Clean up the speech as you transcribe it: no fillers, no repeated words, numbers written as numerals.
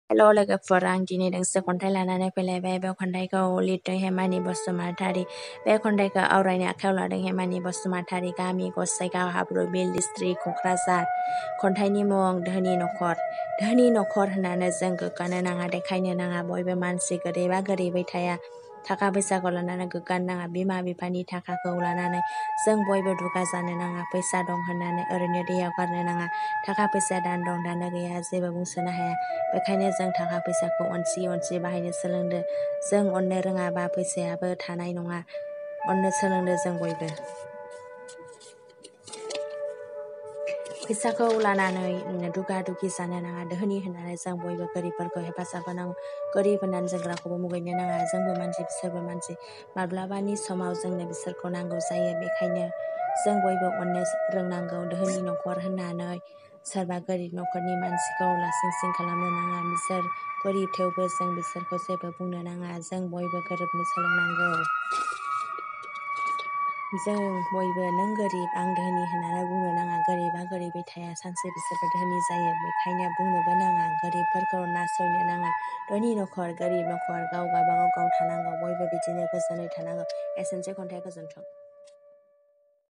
हेल' लोगोफोर आं दिनै दोंसे खन्थाइ लानानै फैलायबाय बे खन्थाइखौ लिरदों हेमानि बसुमतारी बे खन्थाइखौ आवरायनो आखायाव लादों हेमानि बसुमतारी गामि गसाइगाव हाब्रु बिल डिस्ट्रिक्ट क'क्राझार खन्थाइनि मुं धोनि नखर होननानै जों गोग्गानो नाङा देखायनो नाङा बयबो मानसि गोरिबा गोरिबै थाया थाखा फैसाखौ लानानै गोग्गानो नाङा बिमा बिफानि थाखाखौ लानानै जों बयबो दुगा जानो नाङा फैसा दं होननानै ओरैनो दैयाव गारनो नाङा थाखा फैसा दान दं दानो गैया जेबो बुंसोनो हाया बेखायनो जों थाखा फैसाखौ अनसि बाहायनो सोलोंदो जों अननो रोङाबा फैसायाबो थानाय नङा अननो सोलोंदो जों बयबो फैसाखौ लानानै दुगा दुगि जानो नाङा धोनि होननानै जों बयबो गोरिबफोरखौ हेफाजाब होनांगौ गोरिब होननानै जों रावखौबो मुगैनो नाङा जोंबो मानसि बिसोरबो मानसि माब्लाबानि समाव जोंनो बिसोरखौ नांगौ जायो बेखायनो जों बयबो अननो रोंनांगौ धोनि नखर होननानै सोरबा गोरिब नखरनि मानसिखौ लासिं खालामनो नाङा बिसोर गोरिब थेवबो जों बिसोरखौ जेबो बुंनो नाङा जों बयबो गोरोबनो सोलोंनांगौ जों बयबो नों गोरिब आं धोनि होननानै बुंनो नाङा गोरिबा गोरिबै थाया सानसे बिसोरबो धोनि जायो बेखायनो बुंनोबो नाङा गोरिबफोरखौ नासयनो नाङा धोनि नखर गोरिब नखर गाव गावबागाव थानांगौ बयबो बिदिनो गोजोनै थानांगौ एसेनोसै खन्थाइया गोजोन्थों।